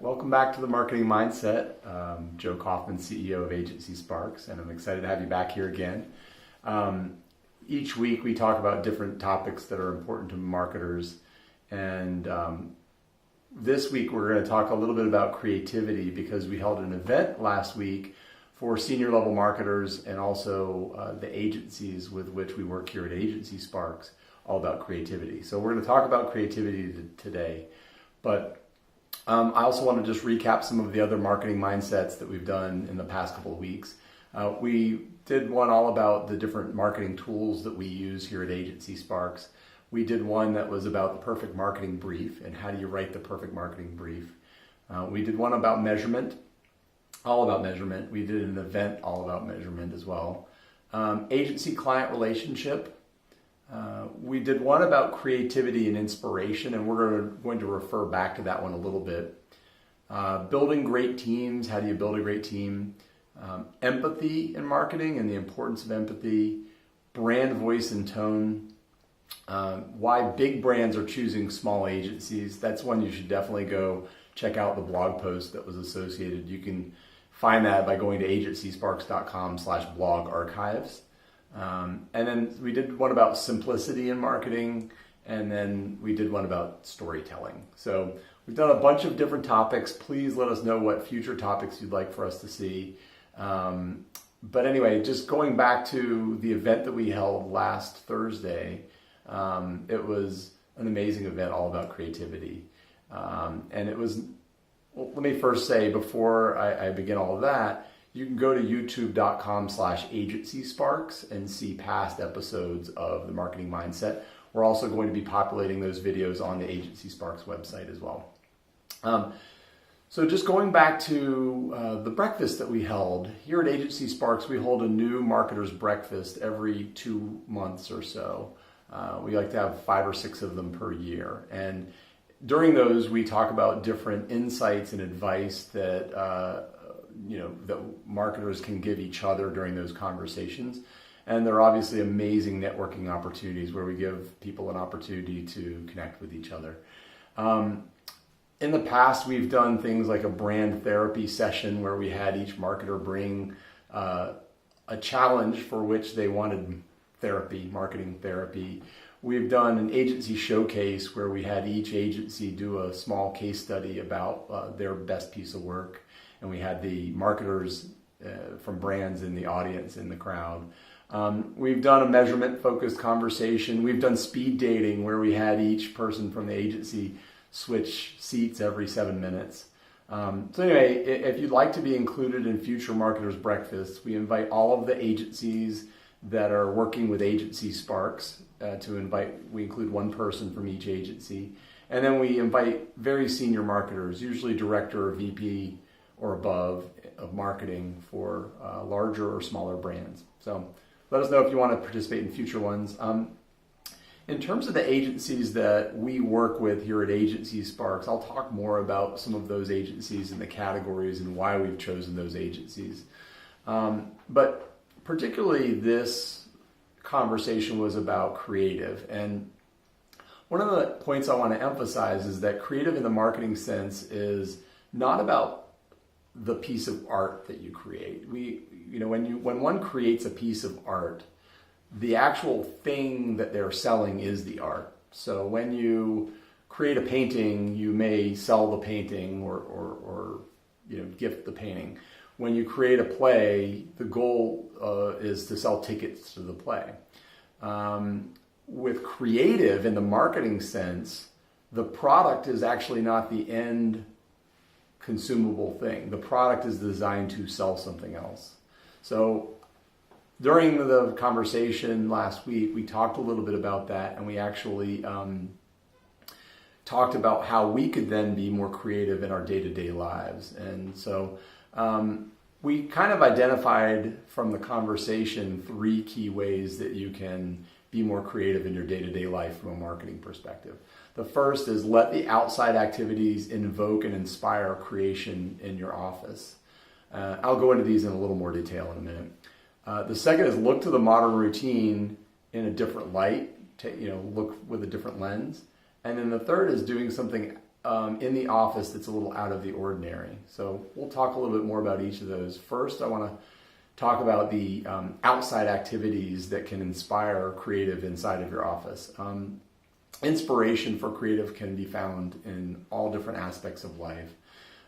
welcome back to the Marketing Mindset. Joe Koufman, CEO of AgencySparks, and I'm excited to have you back here again. Each week we talk about different topics that are important to marketers, and this week we're going to talk a little bit about creativity because we held an event last week for senior level marketers and also the agencies with which we work here at AgencySparks, all about creativity. So we're going to talk about creativity today, but I also want to just recap some of the other marketing mindsets that we've done in the past couple of weeks. We did one all about the different marketing tools that we use here at AgencySparks. We did one that was about the perfect marketing brief and how do you write the perfect marketing brief. We did one about measurement, all about measurement. We did an event all about measurement as well. Agency-client relationship. We did one about creativity and inspiration, and we're going to refer back to that one a little bit. Building great teams, how do you build a great team? Empathy in marketing and the importance of empathy. Brand voice and tone. Why big brands are choosing small agencies. That's one you should definitely go check out the blog post that was associated. You can find that by going to agencysparks.com/blog archives. And then we did one about simplicity in marketing, and then we did one about storytelling. So we've done a bunch of different topics. Please let us know what future topics you'd like for us to see. But anyway, just going back to the event that we held last Thursday, it was an amazing event all about creativity. And it was, well, let me first say before I begin all of that, you can go to youtube.com/AgencySparks and see past episodes of the Marketing Mindset. We're also going to be populating those videos on the AgencySparks website as well. So just going back to the breakfast that we held, here at AgencySparks, we hold a new marketer's breakfast every 2 months or so. We like to have 5 or 6 of them per year. And during those, we talk about different insights and advice that that marketers can give each other during those conversations. And they're obviously amazing networking opportunities where we give people an opportunity to connect with each other. In the past, we've done things like a brand therapy session where we had each marketer bring a challenge for which they wanted therapy, marketing therapy. We've done an agency showcase where we had each agency do a small case study about their best piece of work. And we had the marketers from brands in the audience, in the crowd. We've done a measurement-focused conversation. We've done speed dating where we had each person from the agency switch seats every 7 minutes. So anyway, if you'd like to be included in future Marketers Breakfasts, we invite all of the agencies that are working with AgencySparks we include one person from each agency. And then we invite very senior marketers, usually director or VP or above of marketing for larger or smaller brands. So let us know if you want to participate in future ones. In terms of the agencies that we work with here at AgencySparks, I'll talk more about some of those agencies and the categories and why we've chosen those agencies. But particularly this conversation was about creative. And one of the points I want to emphasize is that creative in the marketing sense is not about the piece of art that you create. When one creates a piece of art, the actual thing that they're selling is the art. So when you create a painting, you may sell the painting or gift the painting. When you create a play, the goal is to sell tickets to the play. With creative in the marketing sense, the product is actually not the end consumable thing. The product is designed to sell something else. So during the conversation last week, we talked a little bit about that, and we actually talked about how we could then be more creative in our day-to-day lives. And so we kind of identified from the conversation 3 key ways that you can be more creative in your day-to-day life from a marketing perspective. The first is let the outside activities invoke and inspire creation in your office. I'll go into these in a little more detail in a minute. The second is look to the modern routine in a different light, look with a different lens. And then the third is doing something in the office that's a little out of the ordinary. So we'll talk a little bit more about each of those. First, I want to talk about the outside activities that can inspire creative inside of your office. Inspiration for creative can be found in all different aspects of life.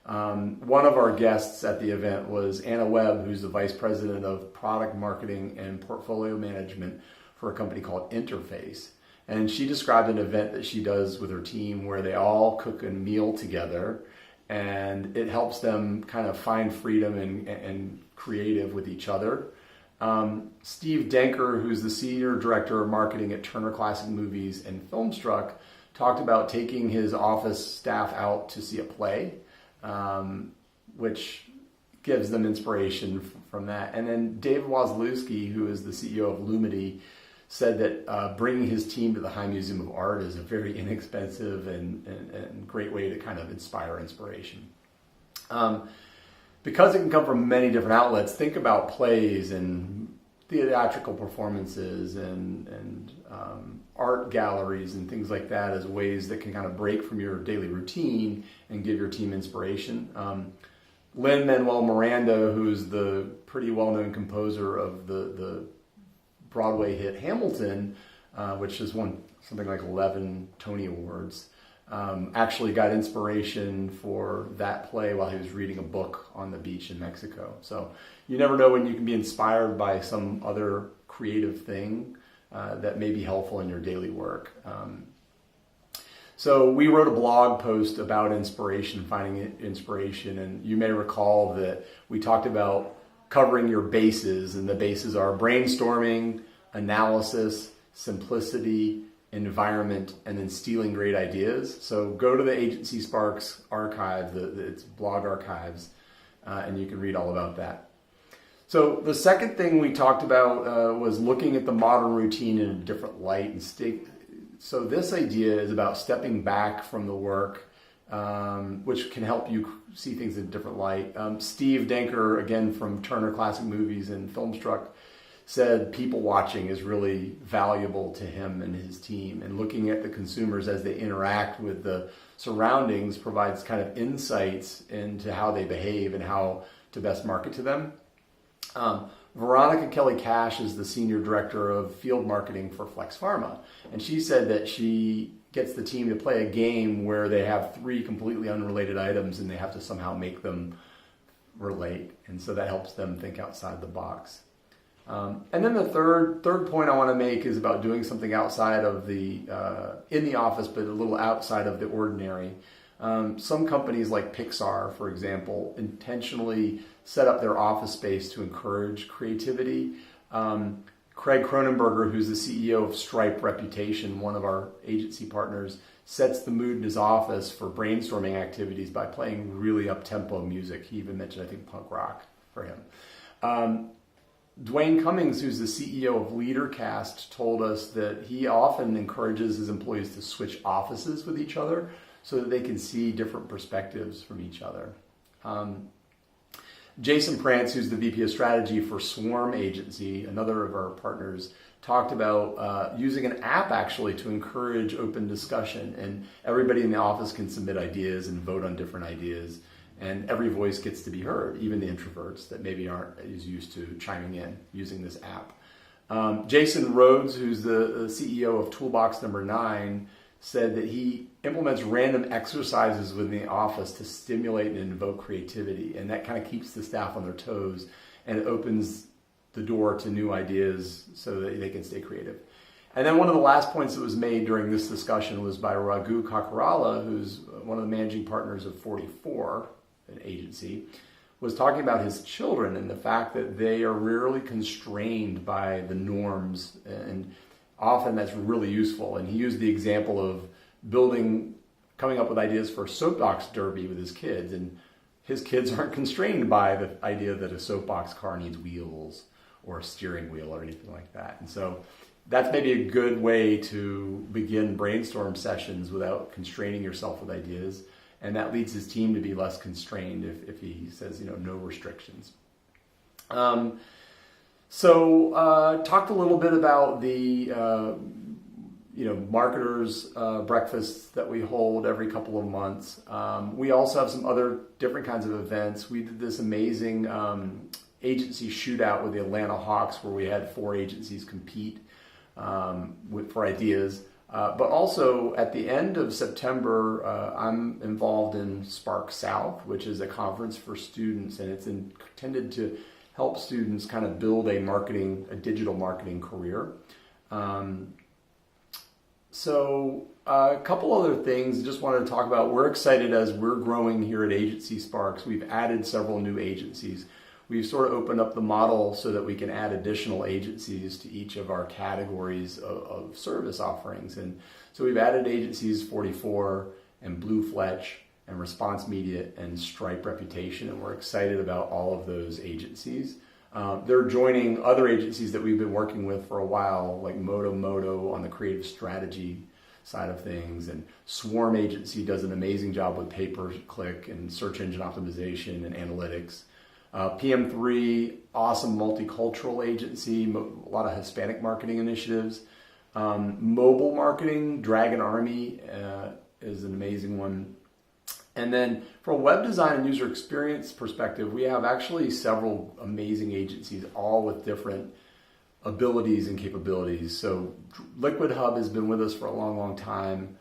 One of our guests at the event was Anna Webb, who's the Vice President of Product Marketing and Portfolio Management for a company called Interface. And she described an event that she does with her team where they all cook a meal together, and it helps them kind of find freedom and creative with each other. Steve Denker, who's the Senior Director of Marketing at Turner Classic Movies and Filmstruck, talked about taking his office staff out to see a play, which gives them inspiration from that. And then Dave Wazlewski, who is the CEO of Lumity, said that bringing his team to the High Museum of Art is a very inexpensive and great way to kind of inspire inspiration. Because it can come from many different outlets, think about plays and theatrical performances and art galleries and things like that as ways that can kind of break from your daily routine and give your team inspiration. Lin-Manuel Miranda, who's the pretty well-known composer of the Broadway hit Hamilton, which has won something like 11 Tony Awards, actually got inspiration for that play while he was reading a book on the beach in Mexico. So you never know when you can be inspired by some other creative thing that may be helpful in your daily work. So we wrote a blog post about inspiration, finding inspiration, and you may recall that we talked about covering your bases, and the bases are brainstorming, analysis, simplicity, environment, and then stealing great ideas. So go to the AgencySparks archive, its blog archives, and you can read all about that. So the second thing we talked about was looking at the modern routine in a different light. So this idea is about stepping back from the work, which can help you see things in a different light. Steve Denker, again from Turner Classic Movies and Filmstruck, said people watching is really valuable to him and his team, and looking at the consumers as they interact with the surroundings provides kind of insights into how they behave and how to best market to them. Veronica Kelly Cash is the Senior Director of Field Marketing for Flex Pharma, and she said that she gets the team to play a game where they have 3 completely unrelated items and they have to somehow make them relate, and so that helps them think outside the box. And then the third point I want to make is about doing something outside of the in the office, but a little outside of the ordinary. Some companies like Pixar, for example, intentionally set up their office space to encourage creativity. Craig Cronenberger, who's the CEO of Stripe Reputation, one of our agency partners, sets the mood in his office for brainstorming activities by playing really up-tempo music. He even mentioned, I think, punk rock for him. Dwayne Cummings, who's the CEO of LeaderCast, told us that he often encourages his employees to switch offices with each other so that they can see different perspectives from each other. Jason Prance, who's the VP of Strategy for Swarm Agency, another of our partners, talked about using an app actually to encourage open discussion, and everybody in the office can submit ideas and vote on different ideas, and every voice gets to be heard, even the introverts that maybe aren't as used to chiming in using this app. Jason Rhodes, who's the CEO of Toolbox Number 9, said that he implements random exercises within the office to stimulate and invoke creativity, and that kind of keeps the staff on their toes, and it opens the door to new ideas so that they can stay creative. And then one of the last points that was made during this discussion was by Raghu Kakarala, who's one of the managing partners of 44, an agency, was talking about his children and the fact that they are rarely constrained by the norms, and often that's really useful. And he used the example of coming up with ideas for a soapbox derby with his kids, and his kids aren't constrained by the idea that a soapbox car needs wheels or a steering wheel or anything like that. And so that's maybe a good way to begin brainstorm sessions without constraining yourself with ideas. And that leads his team to be less constrained if he says, no restrictions. So talked a little bit about the, marketers breakfasts that we hold every couple of months. We also have some other different kinds of events. We did this amazing agency shootout with the Atlanta Hawks where we had 4 agencies compete for ideas. But also at the end of September, I'm involved in Spark South, which is a conference for students, and it's intended to help students kind of build a digital marketing career. So a couple other things I just wanted to talk about. We're excited as we're growing here at AgencySparks. We've added several new agencies. We've sort of opened up the model so that we can add additional agencies to each of our categories of service offerings. And so we've added agencies 44 and Blue Fletch and Response Media and Stripe Reputation, and we're excited about all of those agencies. They're joining other agencies that we've been working with for a while, like Moto on the creative strategy side of things, and Swarm Agency does an amazing job with pay-per-click and search engine optimization and analytics. PM3, awesome multicultural agency, a lot of Hispanic marketing initiatives. Mobile marketing, Dragon Army is an amazing one. And then from a web design and user experience perspective, we have actually several amazing agencies, all with different abilities and capabilities. So Liquid Hub has been with us for a long, long time.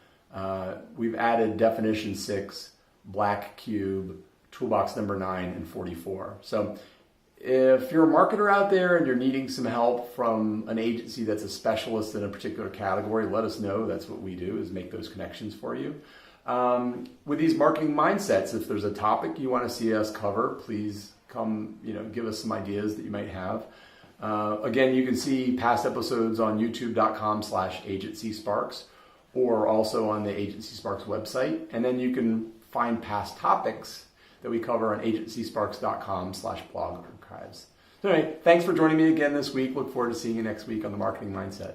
We've added Definition 6, Black Cube, Toolbox number 9, and 44. So if you're a marketer out there and you're needing some help from an agency that's a specialist in a particular category, let us know. That's what we do, is make those connections for you. With these marketing mindsets, if there's a topic you want to see us cover, please come, give us some ideas that you might have. Again, you can see past episodes on youtube.com/AgencySparks or also on the AgencySparks website. And then you can find past topics that we cover on AgencySparks.com/blog archives. So anyway, thanks for joining me again this week. Look forward to seeing you next week on the Marketing Mindset.